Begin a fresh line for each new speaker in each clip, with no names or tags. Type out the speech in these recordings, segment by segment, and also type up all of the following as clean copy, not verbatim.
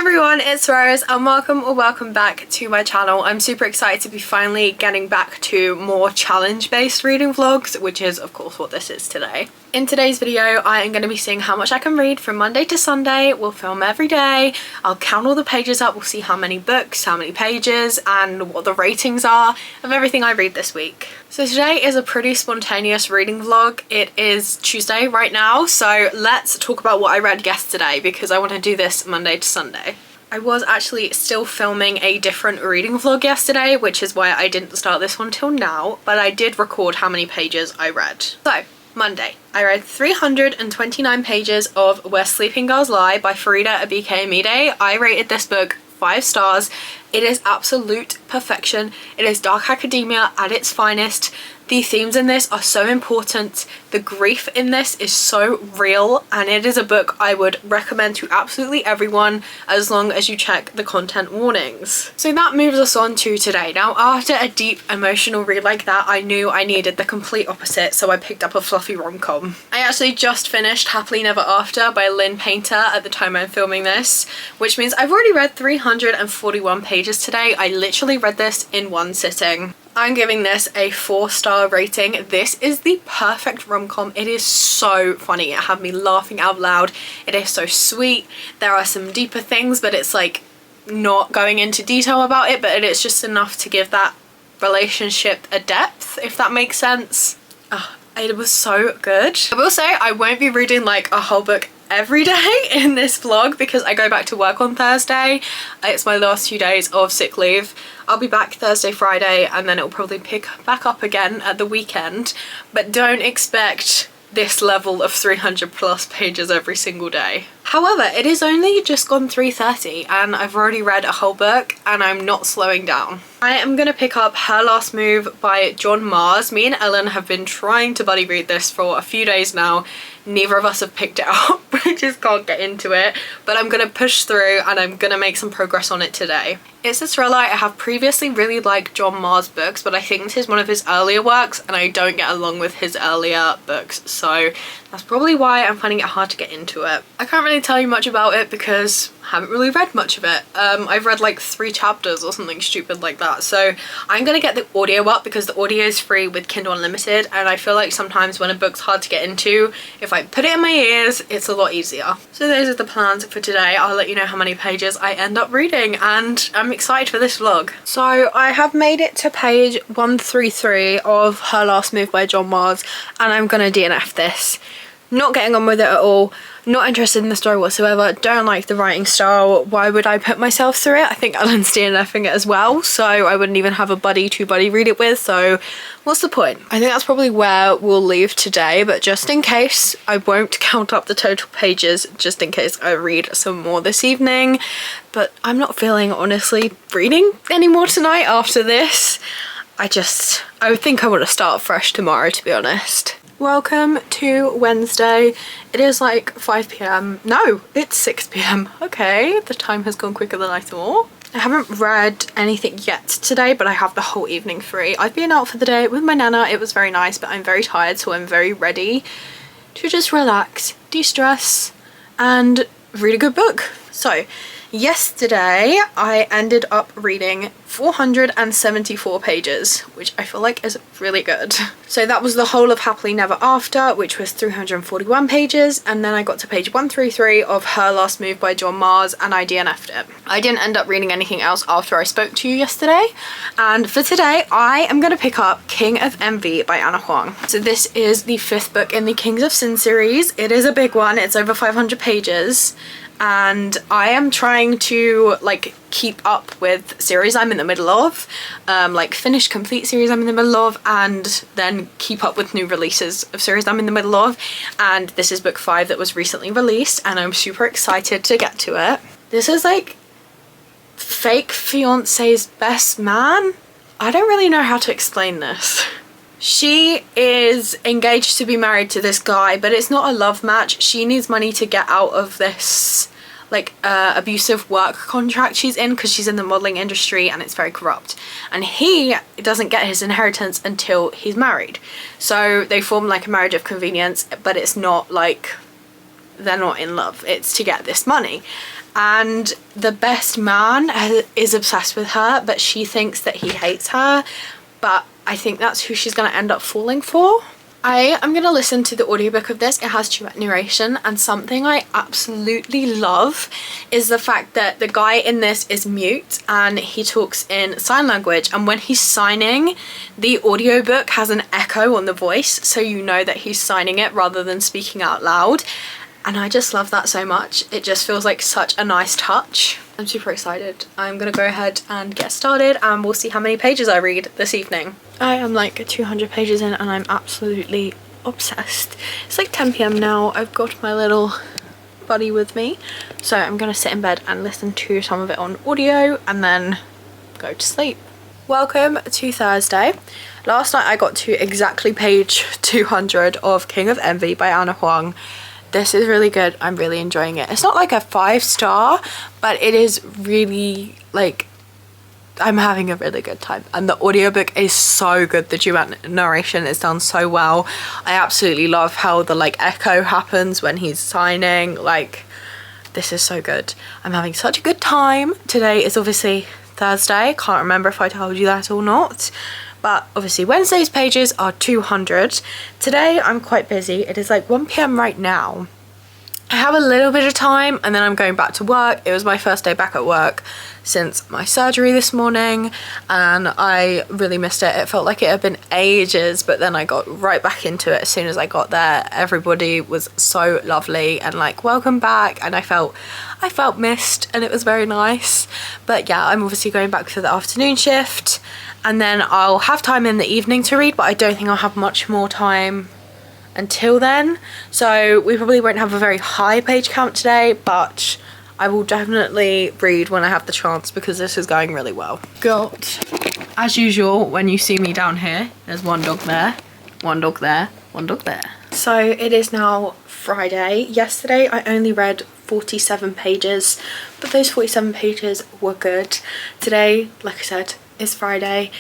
everyone, it's Rose and welcome back to my channel. I'm super excited to be finally getting back to more challenge-based reading vlogs, which is of course what this is today. In today's video, I am going to be seeing how much I can read from Monday to Sunday. We'll film every day. I'll count all the pages up. We'll see how many books, how many pages, and what the ratings are of everything I read this week. So today is a pretty spontaneous reading vlog. It is Tuesday right now, so let's talk about what I read yesterday because I want to do this Monday to Sunday. I was actually still filming a different reading vlog yesterday, which is why I didn't start this one till now, but I did record how many pages I read. So, Monday, I read 329 pages of Where Sleeping Girls Lie by Farida Abike Amide. I rated this book 5 stars. It is absolute perfection. It is dark academia at its finest. The themes in this are so important. The grief in this is so real, and it is a book I would recommend to absolutely everyone as long as you check the content warnings. So that moves us on to today. Now, after a deep emotional read like that, I knew I needed the complete opposite, so I picked up a fluffy rom-com. I actually just finished Happily Never After by Lynn Painter at the time I'm filming this, which means I've already read 341 pages today. I literally read this in one sitting. I'm giving this a 4-star rating. This is the perfect rom-com. It is so funny. It had me laughing out loud. It is so sweet. There are some deeper things, but it's like not going into detail about it, but it's just enough to give that relationship a depth, if that makes sense. It was so good. I will say I won't be reading like a whole book every day in this vlog because I go back to work on Thursday. It's my last few days of sick leave. I'll be back Thursday, Friday, and then it'll probably pick back up again at the weekend, but don't expect this level of 300 plus pages every single day. However, it is only just gone 3:30 and I've already read a whole book and I'm not slowing down. I am going to pick up Her Last Move by John Mars. Me and Ellen have been trying to buddy read this for a few days now. Neither of us have picked it up. We just can't get into it, but I'm going to push through and I'm going to make some progress on it today. It's a thriller. I have previously really liked John Mars books, but I think this is one of his earlier works and I don't get along with his earlier books, so that's probably why I'm finding it hard to get into it. I can't really tell you much about it because I haven't really read much of it. I've read like 3 chapters or something stupid like that, so I'm gonna get the audio up because the audio is free with Kindle Unlimited, and I feel like sometimes when a book's hard to get into, if I put it in my ears, it's a lot easier. So those are the plans for today. I'll let you know how many pages I end up reading, and I'm excited for this vlog. So I have made it to page 133 of Her Last Move by John Mars, and I'm gonna DNF this. Not getting on with it at all, not interested in the story whatsoever, don't like the writing style. Why would I put myself through it? I think Ellen's DNFing it as well, so I wouldn't even have a buddy to buddy read it with, so what's the point? I think that's probably where we'll leave today, but just in case, I won't count up the total pages, just in case I read some more this evening, but I'm not feeling, honestly, reading anymore tonight after this. I think I want to start fresh tomorrow, to be honest. Welcome to Wednesday. It is like 5 p.m. No, it's 6 p.m. Okay, the time has gone quicker than I thought. I haven't read anything yet today, but I have the whole evening free. I've been out for the day with my nana. It was very nice, but I'm very tired, so I'm very ready to just relax, de-stress, and read a good book. So, yesterday I ended up reading 474 pages, which I feel like is really good. So that was the whole of Happily Never After, which was 341 pages, and then I got to page 133 of Her Last Move by John Mars and I DNF'd it. I didn't end up reading anything else after I spoke to you yesterday, and for today I am going to pick up King of Envy by Ana Huang. So this is the 5th book in the Kings of Sin series. It is a big one, it's over 500 pages. And I am trying to like keep up with series I'm in the middle of, like finish complete series I'm in the middle of, and then keep up with new releases of series I'm in the middle of. And this is book 5 that was recently released and I'm super excited to get to it. This is like fake fiance's best man. I don't really know how to explain this. She is engaged to be married to this guy, but it's not a love match. She needs money to get out of this like abusive work contract she's in because she's in the modeling industry and it's very corrupt, and he doesn't get his inheritance until he's married. So they form like a marriage of convenience, but it's not like they're not in love, it's to get this money. and the best man is obsessed with her, but she thinks that he hates her, but I think that's who she's going to end up falling for. I am going to listen to the audiobook of this. It has duet narration, and something I absolutely love is the fact that the guy in this is mute and he talks in sign language, and when he's signing, the audiobook has an echo on the voice, so you know that he's signing it rather than speaking out loud. And I just love that so much. It just feels like such a nice touch. I'm super excited. I'm gonna go ahead and get started, and we'll see how many pages I read this evening. I am like 200 pages in and I'm absolutely obsessed. It's like 10 p.m. now. I've got my little buddy with me. So I'm gonna sit in bed and listen to some of it on audio and then go to sleep. Welcome to Thursday. Last night I got to exactly page 200 of King of Envy by Ana Huang. This is really good. I'm really enjoying it. It's not like a 5-star, but it is really like, I'm having a really good time. And the audiobook is so good. The duet narration is done so well. I absolutely love how the like echo happens when he's signing. Like, this is so good. I'm having such a good time. Today is obviously Thursday. Can't remember if I told you that or not. But obviously Wednesday's pages are 200. Today I'm quite busy. It is like 1 p.m. right now. I have a little bit of time and then I'm going back to work. It was my first day back at work since my surgery this morning and I really missed it. It felt like it had been ages, but then I got right back into it as soon as I got there. Everybody was so lovely and like, welcome back, and I felt missed and it was very nice. But yeah, I'm obviously going back for the afternoon shift and then I'll have time in the evening to read, but I don't think I'll have much more time until then. So we probably won't have a very high page count today, but I will definitely read when I have the chance because this is going really well. Got, as usual, when you see me down here, there's one dog there, one dog there, one dog there. So it is now Friday. Yesterday I only read 47 pages, but those 47 pages were good. Today, like I said, is Friday.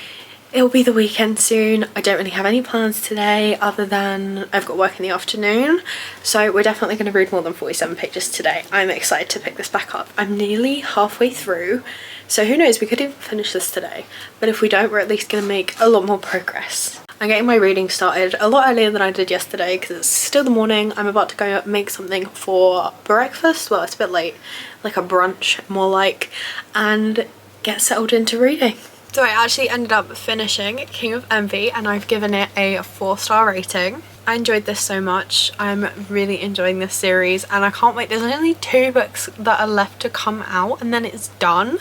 It'll be the weekend soon. I don't really have any plans today other than I've got work in the afternoon, so we're definitely going to read more than 47 pages today. I'm excited to pick this back up. I'm nearly halfway through, so who knows, we could even finish this today, but if we don't, we're at least going to make a lot more progress. I'm getting my reading started a lot earlier than I did yesterday because it's still the morning. I'm about to go make something for breakfast. Well, it's a bit late, like a brunch more like, and get settled into reading. So I actually ended up finishing King of Envy and I've given it a 4-star rating. I enjoyed this so much. I'm really enjoying this series and I can't wait. There's only 2 books that are left to come out and then it's done.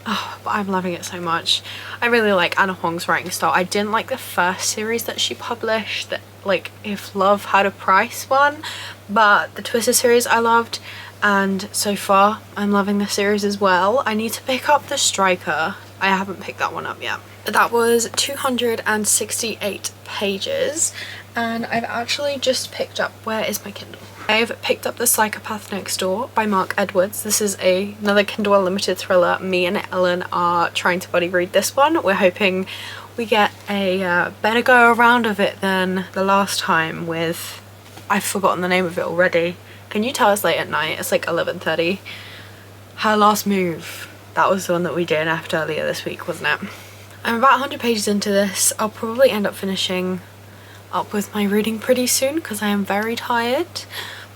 Oh, but I'm loving it so much. I really like Ana Huang's writing style. I didn't like the first series that she published, that like If Love Had a Price one, but the Twisted series I loved, and so far I'm loving this series as well. I need to pick up The Striker. I haven't picked that one up yet. That was 268 pages and I've actually just picked up, where is my Kindle? I've picked up The Psychopath Next Door by Mark Edwards. This is another Kindle Unlimited thriller. Me and Ellen are trying to buddy read this one. We're hoping we get a better go around of it than the last time with, I've forgotten the name of it already. Can you tell us late at night? It's like 11:30. Her Last Move. That was the one that we DNF'd earlier this week, wasn't it? I'm about 100 pages into this. I'll probably end up finishing up with my reading pretty soon because I am very tired.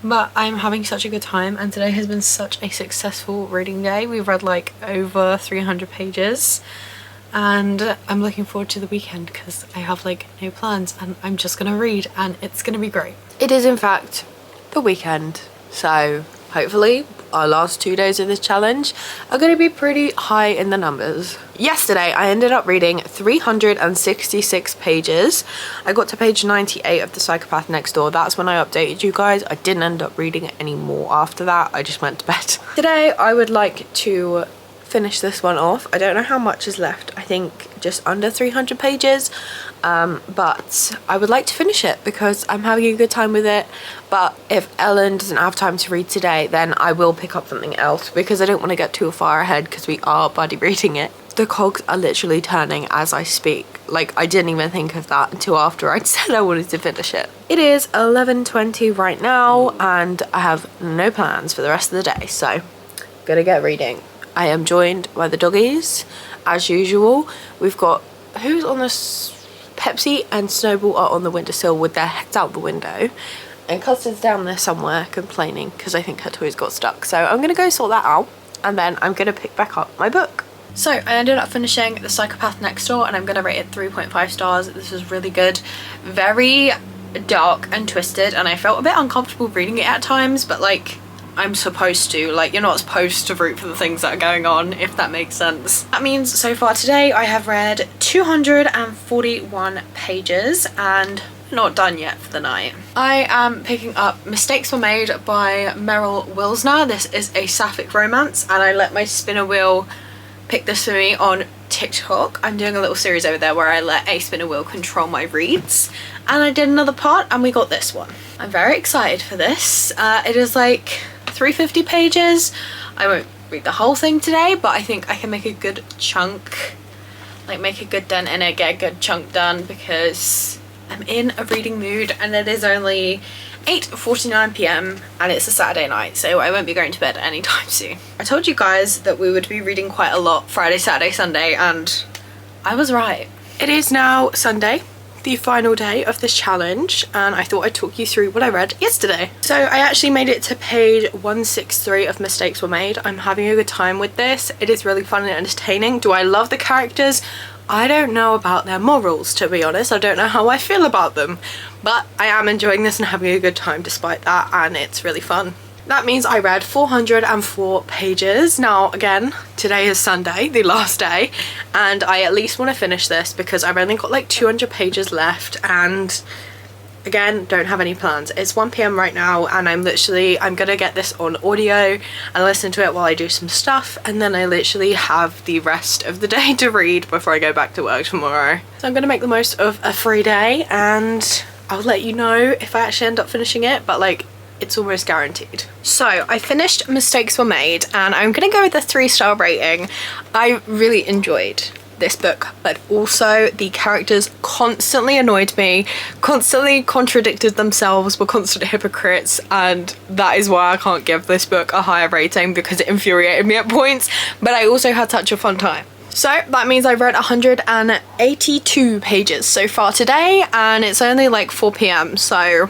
But I'm having such a good time and today has been such a successful reading day. We've read like over 300 pages and I'm looking forward to the weekend because I have like no plans and I'm just gonna read and it's gonna be great. It is in fact the weekend, so hopefully our last 2 days of this challenge are going to be pretty high in the numbers. Yesterday I ended up reading 366 pages. I got to page 98 of The Psychopath Next Door. That's when I updated you guys. I didn't end up reading it anymore after that. I just went to bed. Today I would like to finish this one off. I don't know how much is left. I think just under 300 pages. But I would like to finish it because I'm having a good time with it. But if Ellen doesn't have time to read today, then I will pick up something else because I don't want to get too far ahead because we are buddy reading it. The cogs are literally turning as I speak. Like, I didn't even think of that until after I'd said I wanted to finish it. It is 11:20 right now and I have no plans for the rest of the day, so gonna get reading. I am joined by the doggies, as usual. We've got, who's on this? Pepsi and Snowball are on the windowsill with their heads out the window. And Custard's down there somewhere complaining because I think her toys got stuck. So I'm gonna go sort that out and then I'm gonna pick back up my book. So I ended up finishing The Psychopath Next Door and I'm gonna rate it 3.5 stars. This was really good. Very dark and twisted and I felt a bit uncomfortable reading it at times, but like, I'm supposed to. Like, you're not supposed to root for the things that are going on, if that makes sense. That means so far today I have read 241 pages and not done yet for the night. I am picking up Mistakes Were Made by Meryl Wilsner. This is a sapphic romance and I let my spinner wheel pick this for me on TikTok. I'm doing a little series over there where I let a spinner wheel control my reads, and I did another part and we got this one. I'm very excited for this. It is like 350 pages. I won't read the whole thing today, but I think I can make a good chunk, like make a good dent in it, get a good chunk done because I'm in a reading mood and it is only 8:49 p.m. and it's a Saturday night, so I won't be going to bed anytime soon. I told you guys that we would be reading quite a lot Friday, Saturday, Sunday, and I was right. It is now Sunday, the final day of this challenge, and I thought I'd talk you through what I read yesterday. So I actually made it to page 163 of Mistakes Were Made. I'm having a good time with this. It is really fun and entertaining. Do I love the characters? I don't know about their morals, to be honest. I don't know how I feel about them, but I am enjoying this and having a good time despite that, and it's really fun. That means I read 404 pages. Now again, today is Sunday, the last day, and I at least want to finish this because I've only got like 200 pages left and again, don't have any plans. It's 1 p.m. right now and I'm gonna get this on audio and listen to it while I do some stuff, and then I literally have the rest of the day to read before I go back to work tomorrow. So I'm gonna make the most of a free day and I'll let you know if I actually end up finishing it, but like, it's almost guaranteed. So I finished Mistakes Were Made and I'm gonna go with a 3-star rating. I really enjoyed this book, but also the characters constantly annoyed me, constantly contradicted themselves, were constant hypocrites, and that is why I can't give this book a higher rating because it infuriated me at points, but I also had such a fun time. So that means I've read 182 pages so far today and it's only like 4 p.m. so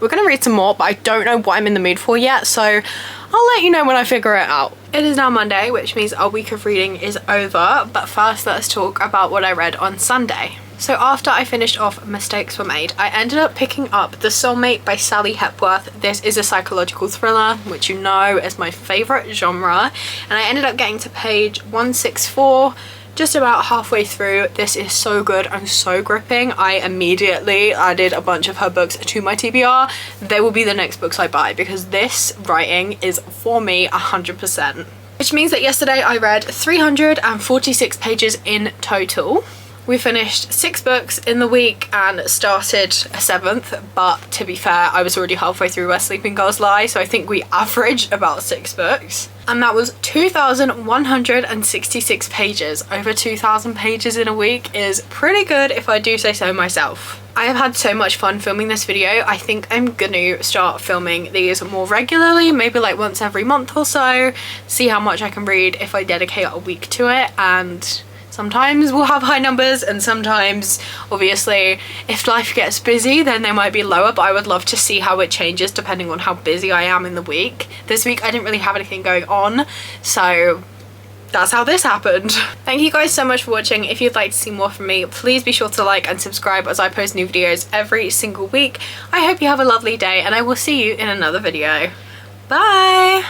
we're gonna read some more, but I don't know what I'm in the mood for yet, so I'll let you know when I figure it out. It is now Monday, which means our week of reading is over, but first let's talk about what I read on Sunday. So after I finished off Mistakes Were Made, I ended up picking up The Soulmate by Sally Hepworth. This is a psychological thriller, which you know is my favourite genre, and I ended up getting to page 164, just about halfway through. This is so good and so gripping. I immediately added a bunch of her books to my TBR. They will be the next books I buy because this writing is for me 100%. Which means that yesterday I read 346 pages in total. We finished 6 books in the week and started a 7th, but to be fair, I was already halfway through Where Sleeping Girls Lie, so I think we averaged about 6 books. And that was 2,166 pages. Over 2,000 pages in a week is pretty good if I do say so myself. I have had so much fun filming this video. I think I'm gonna start filming these more regularly, maybe like once every month or so, see how much I can read if I dedicate a week to it, and sometimes we'll have high numbers and sometimes, obviously, if life gets busy then they might be lower, but I would love to see how it changes depending on how busy I am in the week. This week I didn't really have anything going on, so that's how this happened. Thank you guys so much for watching. If you'd like to see more from me, please be sure to like and subscribe as I post new videos every single week. I hope you have a lovely day and I will see you in another video. Bye!